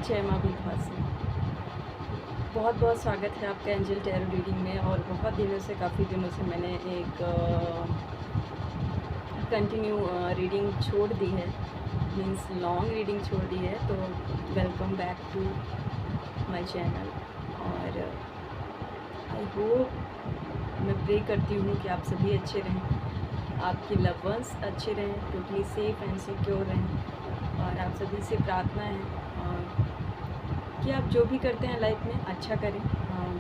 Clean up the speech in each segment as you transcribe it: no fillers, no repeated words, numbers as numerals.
जय माँ विंध्यवासिनी। बहुत बहुत स्वागत है आपका एंजल टैरो रीडिंग में। और बहुत दिनों से, काफ़ी दिनों से मैंने एक कंटिन्यू रीडिंग छोड़ दी है, मीन्स लॉन्ग रीडिंग छोड़ दी है। तो welcome back to my channel. और आई होप, मैं प्रे करती हूँ कि आप सभी अच्छे रहें, आपके लव वंस अच्छे रहें, टोटली सेफ एंड सिक्योर रहें। और आप सभी से प्रार्थना है कि आप जो भी करते हैं लाइफ में अच्छा करें,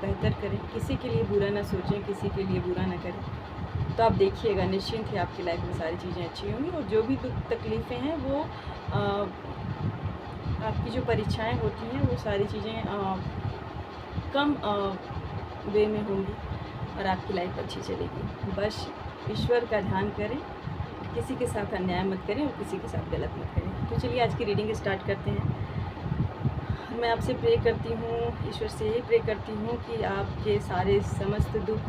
बेहतर करें, किसी के लिए बुरा ना सोचें, किसी के लिए बुरा ना करें। तो आप देखिएगा, निश्चिंत ही आपकी लाइफ में सारी चीज़ें अच्छी होंगी। और जो भी दुख तकलीफ़ें हैं वो आपकी जो परीक्षाएं होती हैं वो सारी चीज़ें कम वे में होंगी और आपकी लाइफ अच्छी चलेगी। बस ईश्वर का ध्यान करें, किसी के साथ अन्याय मत करें और किसी के साथ गलत मत करें। तो चलिए आज की रीडिंग स्टार्ट करते हैं। मैं आपसे प्रे करती हूँ, ईश्वर से यही प्रे करती हूँ कि आपके सारे समस्त दुख,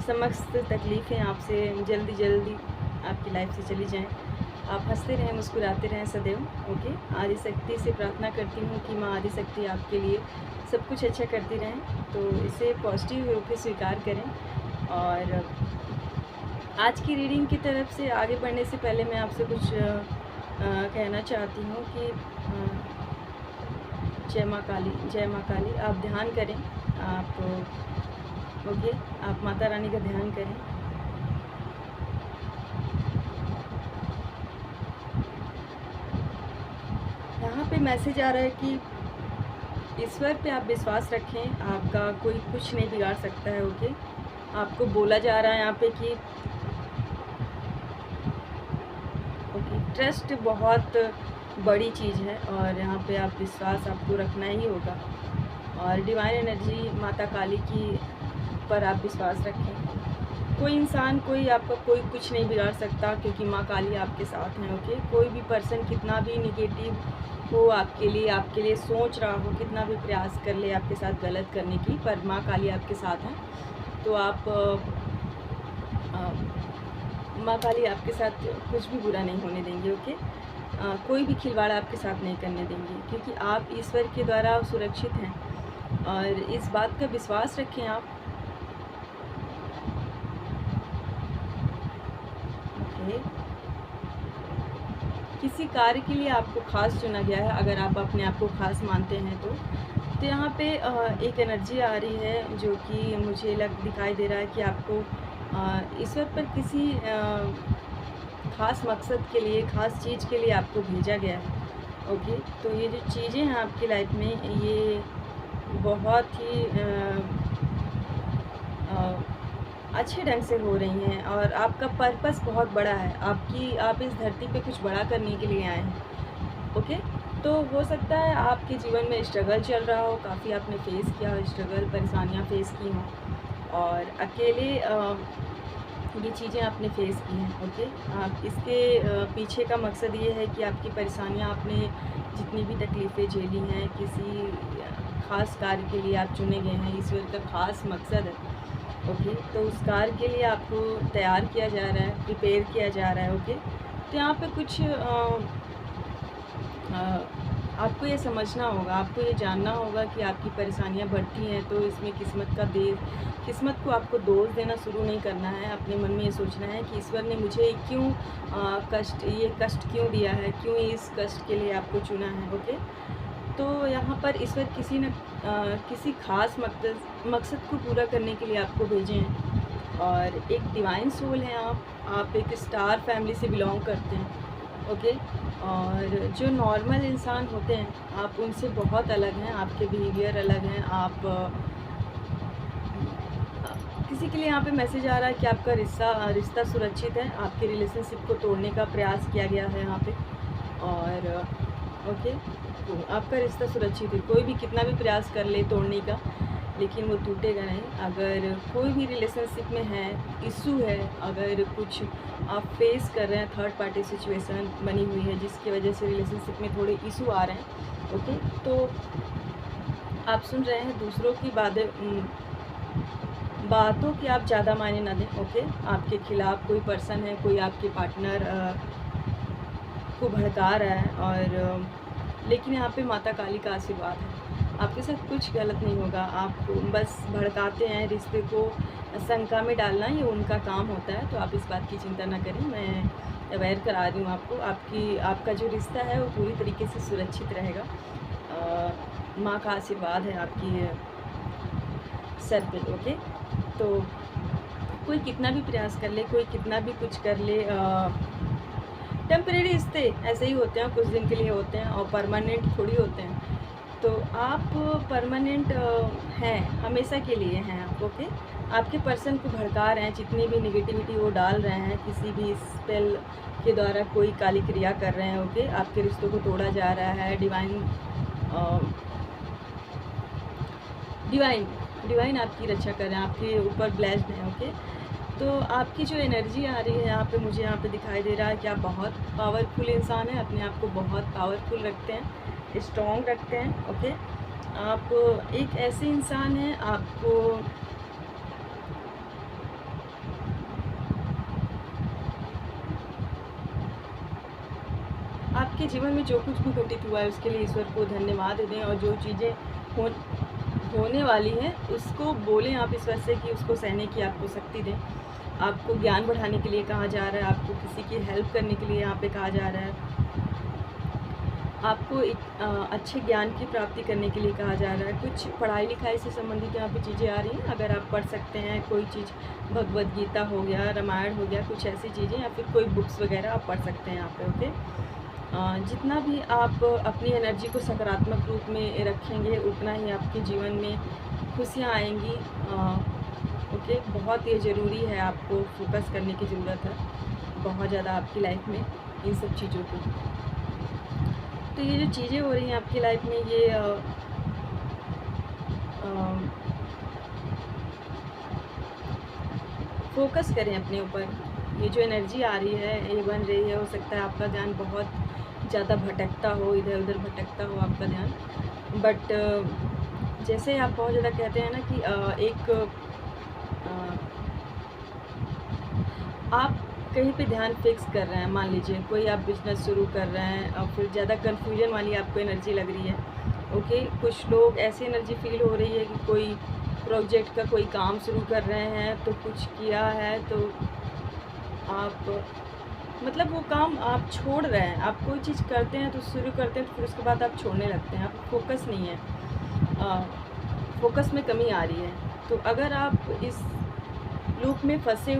समस्त तकलीफ़ें आपसे जल्दी जल्दी आपकी लाइफ से चली जाएं। आप हंसते रहें, मुस्कुराते रहें सदैव। ओके। आदिशक्ति से प्रार्थना करती हूँ कि माँ आदिशक्ति आपके लिए सब कुछ अच्छा करती रहें। तो इसे पॉजिटिव होकर स्वीकार करें। और आज की रीडिंग की तरफ से आगे बढ़ने से पहले मैं आपसे कुछ कहना चाहती हूँ कि जय माँ काली, जय माँ काली। आप ध्यान करें, आप ओके, आप माता रानी का ध्यान करें। यहाँ पे मैसेज आ रहा है कि ईश्वर पे आप विश्वास रखें, आपका कोई कुछ नहीं बिगाड़ सकता है। ओके। आपको बोला जा रहा है यहाँ पे कि ओके, ट्रस्ट बहुत बड़ी चीज़ है और यहाँ पे आप विश्वास आपको रखना ही होगा। और डिवाइन एनर्जी माता काली की पर आप विश्वास रखें। कोई इंसान, कोई आपका कोई कुछ नहीं बिगाड़ सकता, क्योंकि माँ काली आपके साथ हैं। ओके। कोई भी पर्सन कितना भी निगेटिव हो आपके लिए सोच रहा हो, कितना भी प्रयास कर ले आपके साथ गलत करने की, पर माँ काली आपके साथ हैं। तो आप माँ काली आपके साथ कुछ भी बुरा नहीं होने देंगे। ओके। कोई भी खिलवाड़ आपके साथ नहीं करने देंगे, क्योंकि आप ईश्वर के द्वारा सुरक्षित हैं। और इस बात का विश्वास रखें आप। ओके। किसी कार्य के लिए आपको खास चुना गया है, अगर आप अपने आप को खास मानते हैं तो यहाँ पे एक एनर्जी आ रही है जो कि मुझे दिखाई दे रहा है कि आपको ईश्वर पर किसी ख़ास मकसद के लिए, ख़ास चीज़ के लिए आपको भेजा गया है। ओके। तो ये जो चीज़ें हैं आपकी लाइफ में, ये बहुत ही अच्छे ढंग से हो रही हैं और आपका पर्पस बहुत बड़ा है। आप इस धरती पे कुछ बड़ा करने के लिए आए हैं। ओके। तो हो सकता है आपके जीवन में स्ट्रगल चल रहा हो, काफ़ी आपने फेस किया हो, स्ट्रगल, परेशानियाँ फेस की हों और अकेले ये चीज़ें आपने फेस की हैं। ओके। आप इसके पीछे का मकसद ये है कि आपकी परेशानियाँ, आपने जितनी भी तकलीफ़ें झेली हैं, किसी ख़ास कार्य के लिए आप चुने गए हैं, ईश्वर का ख़ास मकसद है। ओके। तो उस कार्य के लिए आपको तैयार किया जा रहा है, प्रिपेयर किया जा रहा है। ओके। तो यहाँ पे कुछ आपको ये समझना होगा, आपको ये जानना होगा कि आपकी परेशानियाँ बढ़ती हैं तो इसमें किस्मत को आपको दोष देना शुरू नहीं करना है। अपने मन में ये सोचना है कि ईश्वर ने मुझे क्यों ये कष्ट क्यों दिया है, क्यों इस कष्ट के लिए आपको चुना है। ओके। तो यहाँ पर ईश्वर किसी ख़ास मकसद को पूरा करने के लिए आपको भेजे हैं। और एक डिवाइन सोल हैं आप एक स्टार फैमिली से बिलोंग करते हैं। ओके। और जो नॉर्मल इंसान होते हैं, आप उनसे बहुत अलग हैं, आपके बिहेवियर अलग हैं। आप किसी के लिए यहाँ पे मैसेज आ रहा है कि आपका रिश्ता सुरक्षित है, आपके रिलेशनशिप को तोड़ने का प्रयास किया गया है यहाँ पे। और ओके, तो आपका रिश्ता सुरक्षित है। कोई भी कितना भी प्रयास कर ले तोड़ने का, लेकिन वो टूटेगा नहीं। अगर कोई भी रिलेशनशिप में है, इशू है, अगर कुछ आप फेस कर रहे हैं, थर्ड पार्टी सिचुएशन बनी हुई है जिसकी वजह से रिलेशनशिप में थोड़े इशू आ रहे हैं। ओके। तो आप सुन रहे हैं दूसरों की बातों की आप ज़्यादा मायने ना दें। ओके। आपके खिलाफ़ कोई पर्सन है, कोई आपके पार्टनर को भड़का रहा है और लेकिन यहाँ पे माता काली का आशीर्वाद है, आपके साथ कुछ गलत नहीं होगा। आप बस भड़काते हैं, रिश्ते को शंका में डालना ये उनका काम होता है, तो आप इस बात की चिंता ना करें। मैं अवेयर करा रही हूँ आपको, आपका जो रिश्ता है वो पूरी तरीके से सुरक्षित रहेगा। माँ का आशीर्वाद है आपकी सर पे। ओके, तो कोई कितना भी प्रयास कर ले, कोई कितना भी कुछ कर ले, टेम्परेरी रिश्ते ऐसे ही होते हैं, कुछ दिन के लिए होते हैं और परमानेंट थोड़ी होते हैं। तो आप परमानेंट हैं, हमेशा के लिए हैं आप। ओके, आपके पर्सन को भड़का रहे हैं, जितनी भी निगेटिविटी वो डाल रहे हैं, किसी भी स्पेल के द्वारा कोई काली क्रिया कर रहे हैं। ओके, आपके रिश्तों को तोड़ा जा रहा है। डिवाइन आपकी रक्षा कर रहे हैं, आपके ऊपर ब्लेस्ड हैं। ओके, तो आपकी जो एनर्जी आ रही है यहाँ पे, मुझे यहाँ पे दिखाई दे रहा है कि आप बहुत पावरफुल इंसान हैं, अपने आप को बहुत पावरफुल रखते हैं, स्ट्रॉन्ग रखते हैं। ओके, आप एक ऐसे इंसान हैं, आपको आपके जीवन में जो कुछ भी घटित हुआ है उसके लिए ईश्वर को धन्यवाद दें, और जो चीज़ें होने वाली हैं उसको बोलें आप ईश्वर से कि उसको सहने की आपको शक्ति दें। आपको ज्ञान बढ़ाने के लिए कहा जा रहा है, आपको किसी की हेल्प करने के लिए यहाँ पे कहा जा रहा है, आपको एक अच्छे ज्ञान की प्राप्ति करने के लिए कहा जा रहा है। कुछ पढ़ाई लिखाई से संबंधित यहाँ पे चीज़ें आ रही हैं, अगर आप पढ़ सकते हैं कोई चीज़, भगवद गीता हो गया, रामायण हो गया, कुछ ऐसी चीज़ें, या फिर कोई बुक्स वगैरह आप पढ़ सकते हैं यहाँ पे। ओके, जितना भी आप अपनी एनर्जी को सकारात्मक रूप में रखेंगे उतना ही आपके जीवन में खुशियाँ आएंगी। ओके, बहुत ये ज़रूरी है, आपको फोकस करने की ज़रूरत है बहुत ज़्यादा आपकी लाइफ में इन सब चीज़ों की। तो ये जो चीज़ें हो रही हैं आपकी लाइफ में, ये फोकस करें अपने ऊपर। ये जो एनर्जी आ रही है, ये बन रही है, हो सकता है आपका ध्यान बहुत ज़्यादा भटकता हो, इधर उधर भटकता हो आपका ध्यान, बट जैसे आप बहुत ज़्यादा कहते हैं ना कि आप कहीं पे ध्यान फिक्स कर रहे हैं, मान लीजिए कोई आप बिज़नेस शुरू कर रहे हैं और फिर ज़्यादा कन्फ्यूजन वाली आपको एनर्जी लग रही है। ओके, कुछ लोग ऐसी एनर्जी फील हो रही है कि कोई प्रोजेक्ट का कोई काम शुरू कर रहे हैं, तो कुछ किया है तो आप मतलब वो काम आप छोड़ रहे हैं। आप कोई चीज़ करते हैं तो शुरू करते हैं, तो फिर उसके बाद आप छोड़ने लगते हैं, आप फोकस नहीं है, फोकस में कमी आ रही है। तो अगर आप इस लूप में फंसे